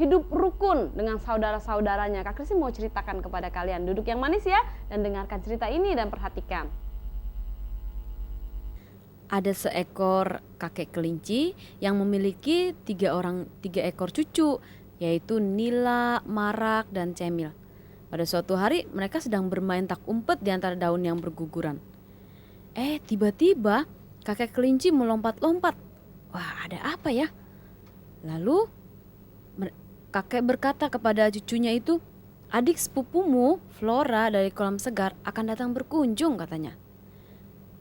hidup rukun dengan saudara-saudaranya. Kak Kristi mau ceritakan kepada kalian. Duduk yang manis ya dan dengarkan cerita ini dan perhatikan. Ada seekor kakek kelinci yang memiliki 3 ekor cucu, yaitu Nila, Marak, dan Cemil. Pada suatu hari mereka sedang bermain tak umpet di antara daun yang berguguran. Tiba-tiba kakek kelinci melompat-lompat. Wah, ada apa ya? Lalu kakek berkata kepada cucunya itu, "Adik sepupumu, Flora dari kolam segar akan datang berkunjung," katanya.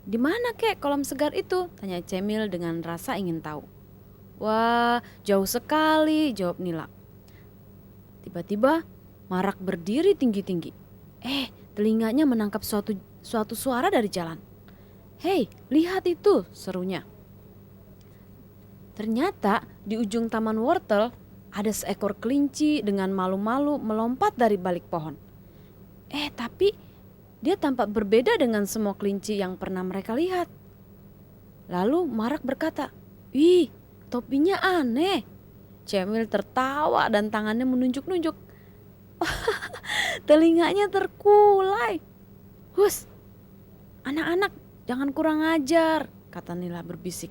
"Di mana kek kolam segar itu?" tanya Cemil dengan rasa ingin tahu. "Wah, jauh sekali," jawab Nila. Tiba-tiba Marak berdiri tinggi-tinggi. Telinganya menangkap suatu suara dari jalan. "Hei, lihat itu," serunya. Ternyata di ujung taman wortel ada seekor kelinci dengan malu-malu melompat dari balik pohon. Tapi dia tampak berbeda dengan semua kelinci yang pernah mereka lihat. Lalu Marak berkata, "Wih, topinya aneh." Cemil tertawa dan tangannya menunjuk-nunjuk. Telinganya terkulai. "Hus, anak-anak, jangan kurang ajar," kata Nila berbisik.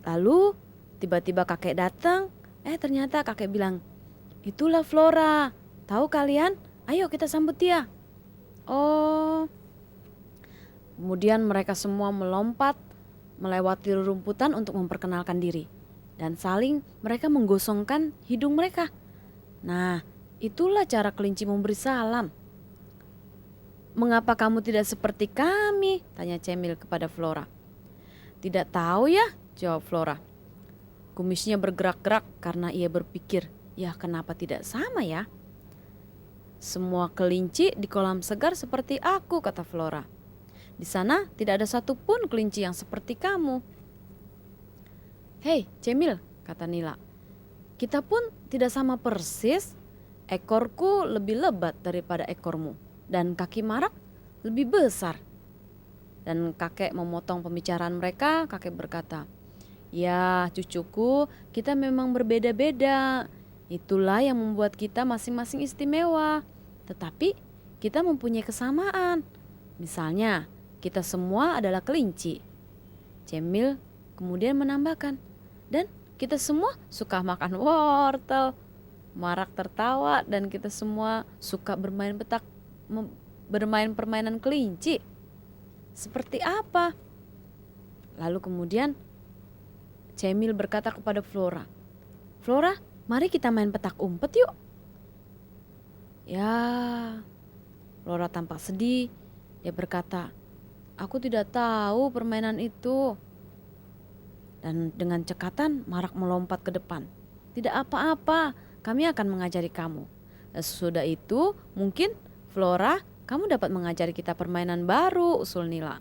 Lalu tiba-tiba kakek datang. Ternyata kakek bilang, "Itulah Flora. Tahu kalian? Ayo kita sambut dia." Kemudian mereka semua melompat melewati rerumputan untuk memperkenalkan diri. Dan saling mereka menggosongkan hidung mereka. Nah, itulah cara kelinci memberi salam. "Mengapa kamu tidak seperti kami?" tanya Cemil kepada Flora. "Tidak tahu ya," jawab Flora. Kumisnya bergerak-gerak karena ia berpikir, ya kenapa tidak sama ya? "Semua kelinci di kolam segar seperti aku," kata Flora. "Di sana tidak ada satupun kelinci yang seperti kamu." "Hei, Cemil," kata Nila. "Kita pun tidak sama persis. Ekorku lebih lebat daripada ekormu dan kaki Marak lebih besar." Dan kakek memotong pembicaraan mereka. Kakek berkata, "Ya, cucuku, kita memang berbeda-beda. Itulah yang membuat kita masing-masing istimewa. Tetapi kita mempunyai kesamaan. Misalnya, kita semua adalah kelinci." Cemil kemudian menambahkan, "Dan kita semua suka makan wortel." Marak tertawa dan kita semua suka bermain permainan kelinci. "Seperti apa?" Lalu kemudian Cemil berkata kepada Flora, "Flora, mari kita main petak umpet yuk." Ya, Flora tampak sedih. Dia berkata, "Aku tidak tahu permainan itu." Dan dengan cekatan Marak melompat ke depan. "Tidak apa-apa, kami akan mengajari kamu. Dan sesudah itu mungkin Flora, kamu dapat mengajari kita permainan baru," usul Nila.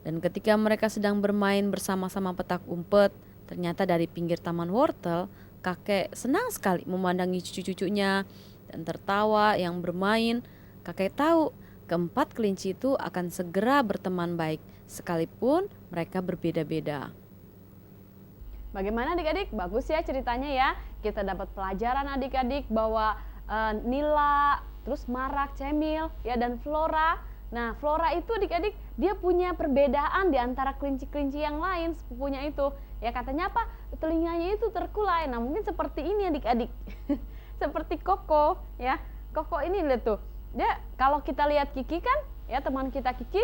Dan ketika mereka sedang bermain bersama-sama petak umpet, ternyata dari pinggir taman wortel, kakek senang sekali memandangi cucu-cucunya dan tertawa yang bermain. Kakek tahu keempat kelinci itu akan segera berteman baik, sekalipun mereka berbeda-beda. Bagaimana adik-adik? Bagus ya ceritanya ya. Kita dapat pelajaran adik-adik bahwa Nila, terus Marak, Cemil, ya dan Flora. Nah, Flora itu adik-adik dia punya perbedaan di antara kelinci-kelinci yang lain sepupunya itu. Ya katanya apa? Telinganya itu terkulai. Nah, mungkin seperti ini adik-adik. Seperti Koko ya. Koko ini lihat tuh. Dia kalau kita lihat Kiki kan, ya teman kita Kiki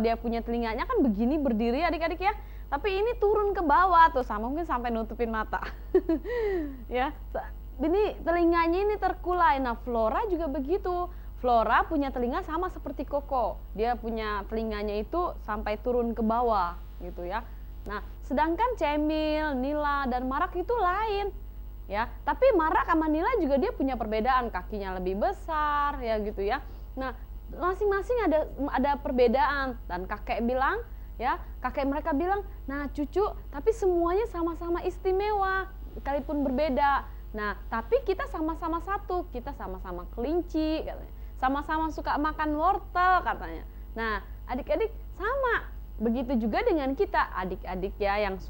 dia punya telinganya kan begini berdiri adik-adik ya. Tapi ini turun ke bawah tuh sama mungkin sampai nutupin mata. Ya. Ini telinganya ini terkulai. Nah, Flora juga begitu. Flora punya telinga sama seperti Koko. Dia punya telinganya itu sampai turun ke bawah gitu ya. Nah, sedangkan Cemil, Nila dan Marak itu lain. Ya, tapi Marak sama Nila juga dia punya perbedaan, kakinya lebih besar ya gitu ya. Nah, masing-masing ada perbedaan dan kakek mereka bilang, "Nah, cucu, tapi semuanya sama-sama istimewa, sekalipun berbeda. Nah, tapi kita sama-sama satu, kita sama-sama kelinci," katanya. "Sama-sama suka makan wortel," katanya. Nah, adik-adik sama. begitu juga dengan kita adik-adik ya, yang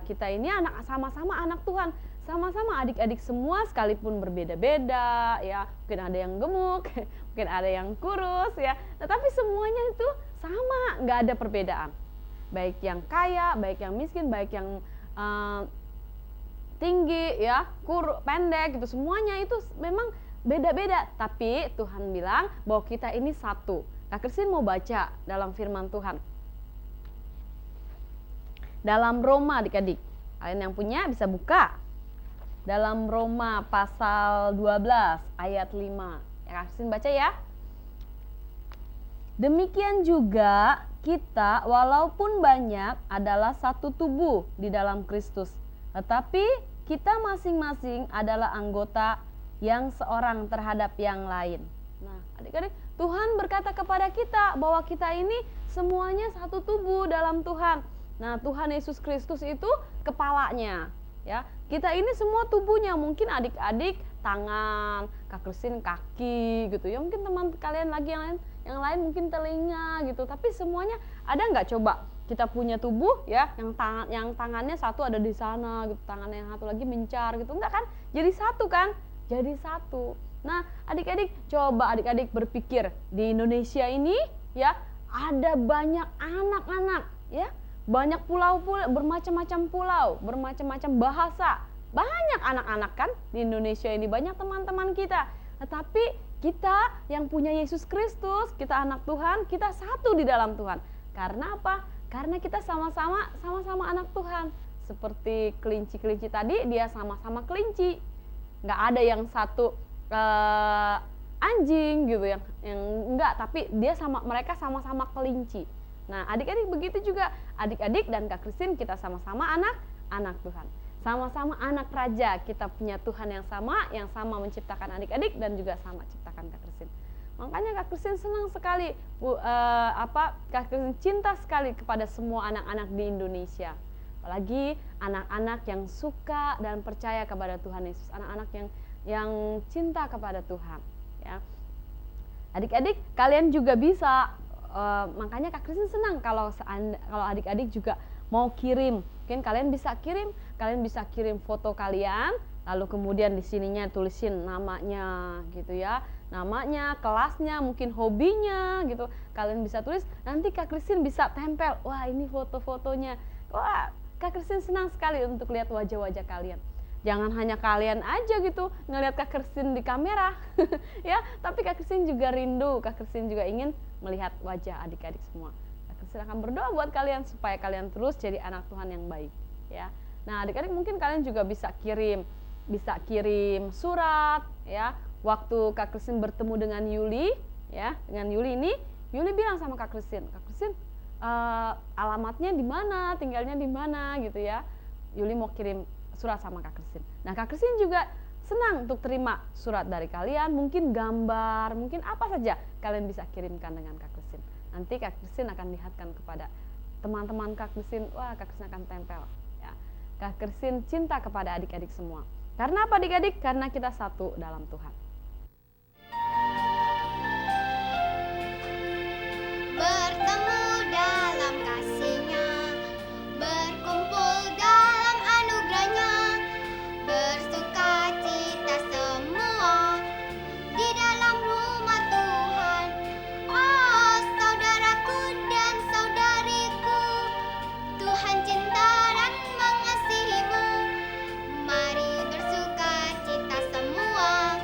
kita ini sama-sama anak Tuhan, sama-sama adik-adik semua sekalipun berbeda-beda ya, mungkin ada yang gemuk, mungkin ada yang kurus ya, tetapi semuanya itu sama, nggak ada perbedaan. Baik yang kaya, baik yang miskin, baik yang tinggi ya, pendek gitu, semuanya itu memang beda-beda. Tapi Tuhan bilang bahwa kita ini satu. Kak Christine mau baca dalam firman Tuhan. Dalam Roma adik-adik. Kalian yang punya bisa buka. Dalam Roma pasal 12 ayat 5. Ya, Kak Christine baca ya. Demikian juga kita walaupun banyak adalah satu tubuh di dalam Kristus. Tetapi kita masing-masing adalah anggota yang seorang terhadap yang lain. Nah, adik-adik, Tuhan berkata kepada kita bahwa kita ini semuanya satu tubuh dalam Tuhan. Nah, Tuhan Yesus Kristus itu kepalanya, ya. Kita ini semua tubuhnya, mungkin adik-adik tangan, Kak Christine kaki gitu ya. Mungkin teman kalian lagi yang lain mungkin telinga gitu. Tapi semuanya ada nggak coba? Kita punya tubuh ya, yang tangannya satu ada di sana gitu, tangannya yang satu lagi mencar gitu. Enggak kan? Jadi satu kan? Jadi satu. Nah, adik-adik coba adik-adik berpikir di Indonesia ini ya, ada banyak anak-anak ya. Banyak pulau-pulau, bermacam-macam pulau, bermacam-macam bahasa. Banyak anak-anak kan di Indonesia ini, banyak teman-teman kita. Tetapi kita yang punya Yesus Kristus, kita anak Tuhan, kita satu di dalam Tuhan. Karena apa? Karena kita sama-sama anak Tuhan. Seperti kelinci-kelinci tadi, dia sama-sama kelinci. Nggak ada yang satu anjing gitu yang enggak, tapi mereka sama-sama kelinci. Nah, adik-adik begitu juga, adik-adik dan Kak Christine kita sama-sama anak Tuhan. Sama-sama anak raja, kita punya Tuhan yang sama menciptakan adik-adik dan juga sama ciptakan Kak Christine. Makanya Kak Christine senang sekali, Kak Christine cinta sekali kepada semua anak-anak di Indonesia. Apalagi anak-anak yang suka dan percaya kepada Tuhan Yesus, anak-anak yang cinta kepada Tuhan. Ya. Adik-adik, kalian juga bisa. Makanya Kak Christine senang kalau adik-adik juga mau kirim. Mungkin kalian bisa kirim foto kalian, lalu kemudian di sininya tulisin namanya gitu ya. Namanya, kelasnya, mungkin hobinya gitu. Kalian bisa tulis, nanti Kak Christine bisa tempel. Wah, ini foto-fotonya. Wah, Kak Christine senang sekali untuk lihat wajah-wajah kalian. Jangan hanya kalian aja gitu ngelihat Kak Christine di kamera ya, tapi Kak Christine juga rindu, Kak Christine juga ingin melihat wajah adik-adik semua. Kak Christine akan berdoa buat kalian supaya kalian terus jadi anak Tuhan yang baik ya. Nah, adik-adik mungkin kalian juga bisa kirim surat ya. Waktu Kak Christine bertemu dengan Yuli ya, dengan Yuli ini, Yuli bilang sama Kak Christine, alamatnya di mana, tinggalnya di mana gitu ya. Yuli mau kirim surat sama Kak Christine. Nah, Kak Christine juga senang untuk terima surat dari kalian, mungkin gambar, mungkin apa saja kalian bisa kirimkan dengan Kak Christine. Nanti Kak Christine akan lihatkan kepada teman-teman Kak Christine, wah Kak Christine akan tempel ya. Kak Christine cinta kepada adik-adik semua. Karena apa adik-adik? Karena kita satu dalam Tuhan. Bertemu dalam kasih-Nya, berkumpul dalam anugerah-Nya, bersuka cita semua di dalam rumah Tuhan. Oh, saudaraku dan saudariku, Tuhan cinta dan mengasihimu. Mari bersuka cita semua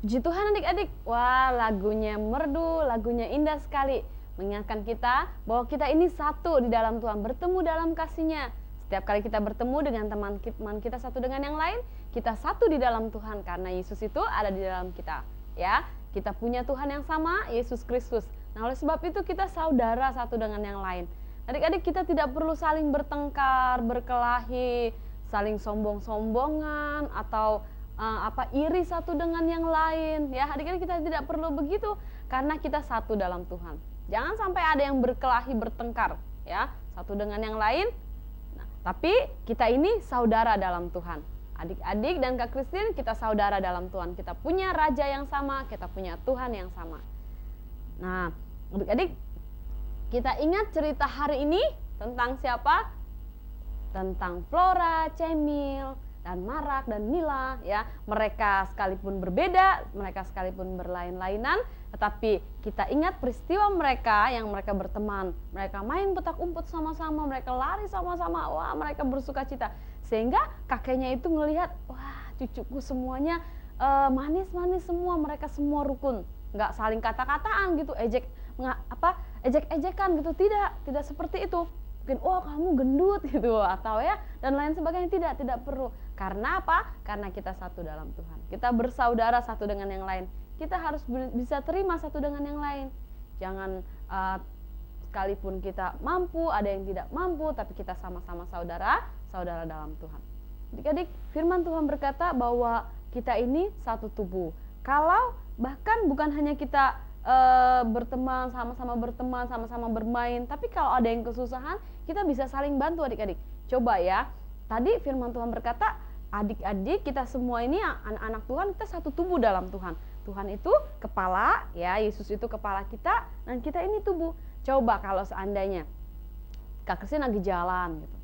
Puji Tuhan adik-adik, wah lagunya merdu, lagunya indah sekali. Mengingatkan kita bahwa kita ini satu di dalam Tuhan, bertemu dalam kasih-Nya. Setiap kali kita bertemu dengan teman kita satu dengan yang lain, kita satu di dalam Tuhan karena Yesus itu ada di dalam kita. Ya, kita punya Tuhan yang sama, Yesus Kristus. Nah, oleh sebab itu kita saudara satu dengan yang lain. Adik-adik, kita tidak perlu saling bertengkar, berkelahi, saling sombong-sombongan atau iri satu dengan yang lain. Ya, adik-adik, kita tidak perlu begitu karena kita satu dalam Tuhan. Jangan sampai ada yang berkelahi, bertengkar, ya, satu dengan yang lain. Nah, tapi kita ini saudara dalam Tuhan. Adik-adik dan Kak Christine, kita saudara dalam Tuhan. Kita punya raja yang sama, kita punya Tuhan yang sama. Nah, adik-adik, kita ingat cerita hari ini tentang siapa? Tentang Flora, Cemil, dan Marak dan Mila, ya. Mereka sekalipun berbeda, mereka sekalipun berlain-lainan, tetapi kita ingat peristiwa mereka yang mereka berteman. Mereka main petak umpet sama-sama, mereka lari sama-sama. Wah, mereka bersukacita. Sehingga kakeknya itu melihat, wah, cucuku semuanya manis-manis semua, mereka semua rukun. Nggak saling kata-kataan gitu, ejek-ejekan gitu. Tidak seperti itu. Mungkin, oh kamu gendut gitu, atau ya, dan lain sebagainya. Tidak perlu. Karena apa? Karena kita satu dalam Tuhan. Kita bersaudara satu dengan yang lain. Kita harus bisa terima satu dengan yang lain. Jangan sekalipun kita mampu, ada yang tidak mampu, tapi kita sama-sama saudara dalam Tuhan. Adik-adik, firman Tuhan berkata bahwa kita ini satu tubuh. Kalau bahkan bukan hanya kita berteman, sama-sama bermain, tapi kalau ada yang kesusahan, kita bisa saling bantu adik-adik. Coba ya, tadi firman Tuhan berkata, adik-adik kita semua ini anak-anak Tuhan, kita satu tubuh dalam Tuhan. Tuhan itu kepala, ya, Yesus itu kepala kita, dan kita ini tubuh. Coba kalau seandainya Kak Christine lagi jalan gitu.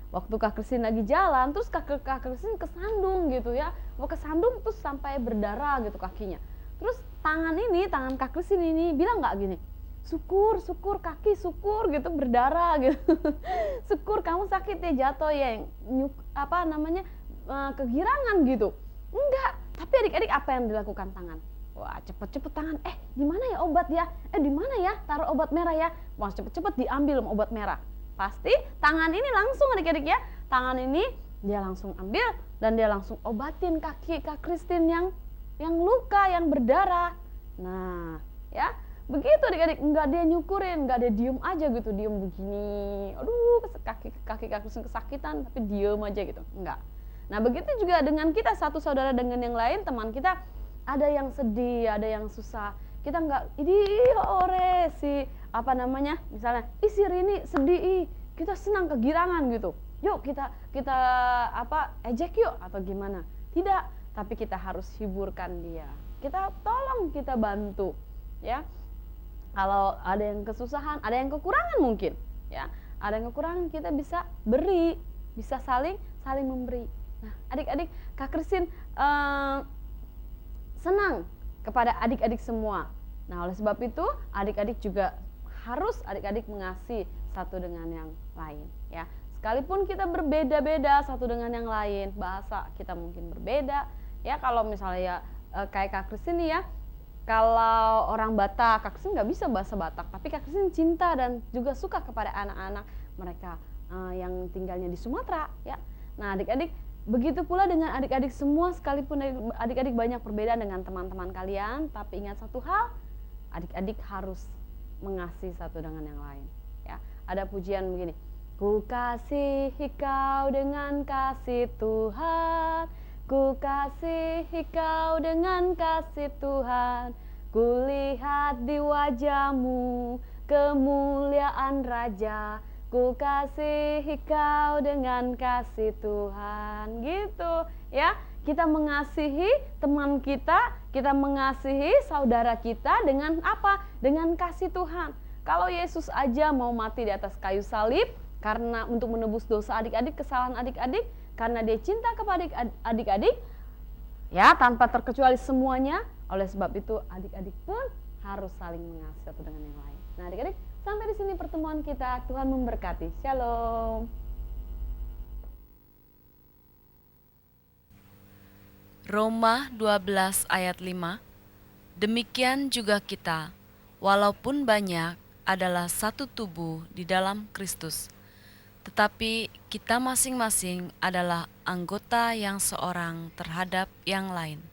Waktu Kak Christine lagi jalan, terus Kak Christine kesandung gitu ya. Mau kesandung terus sampai berdarah gitu kakinya. Terus tangan Kak Christine ini bilang nggak gini, syukur kaki, syukur gitu, berdarah gitu. Syukur kamu sakit ya, jatuh ya, kegirangan gitu. Enggak, tapi adik-adik apa yang dilakukan tangan? Wah, cepet-cepet tangan, di mana ya obat ya? Di mana ya taruh obat merah ya? Wah, cepet-cepet diambil obat merah. Pasti tangan ini langsung adik-adik ya, tangan ini dia langsung ambil dan dia langsung obatin kaki Kak Christine yang luka, yang berdarah. Nah, ya, begitu adik-adik, enggak dia nyukurin, enggak dia diem aja gitu, diem begini. Aduh, kaki Kak Christine kesakitan tapi diem aja gitu. Enggak. Nah, begitu juga dengan kita satu saudara dengan yang lain, teman kita ada yang sedih, ada yang susah. Kita enggak, misalnya, si Rini sedih, kita senang kegirangan gitu. Yuk kita ejek yuk atau gimana. Tidak, tapi kita harus hiburkan dia. Kita tolong, kita bantu, ya. Kalau ada yang kesusahan, ada yang kekurangan mungkin, ya. Ada yang kekurangan, kita bisa beri, bisa saling memberi. Nah, adik-adik, Kak Christine senang kepada adik-adik semua. Nah, oleh sebab itu, adik-adik juga harus mengasihi satu dengan yang lain, ya. Sekalipun kita berbeda-beda satu dengan yang lain, bahasa kita mungkin berbeda, ya. Kalau misalnya kayak Kak Christine ya, kalau orang Batak, Kak Christine nggak bisa bahasa Batak, tapi Kak Christine cinta dan juga suka kepada anak-anak mereka yang tinggalnya di Sumatera, ya. Nah, adik-adik, begitu pula dengan adik-adik semua, sekalipun adik-adik banyak perbedaan dengan teman-teman kalian, tapi ingat satu hal, adik-adik harus mengasihi satu dengan yang lain, ya. Ada pujian begini, ku kasihi kau dengan kasih Tuhan, ku kasihi kau dengan kasih Tuhan, ku lihat di wajahmu kemuliaan Raja, ku kasihi kau dengan kasih Tuhan, gitu ya. Kita mengasihi teman kita mengasihi saudara kita dengan apa? Dengan kasih Tuhan. Kalau Yesus aja mau mati di atas kayu salib karena untuk menebus dosa adik-adik, kesalahan adik-adik, karena dia cinta kepada adik-adik, ya, tanpa terkecuali semuanya. Oleh sebab itu adik-adik pun harus saling mengasihi satu dengan yang lain. Nah, adik-adik, sampai di sini pertemuan kita. Tuhan memberkati. Shalom. Roma 12 ayat 5. Demikian juga kita, walaupun banyak, adalah satu tubuh di dalam Kristus, tetapi kita masing-masing adalah anggota yang seorang terhadap yang lain.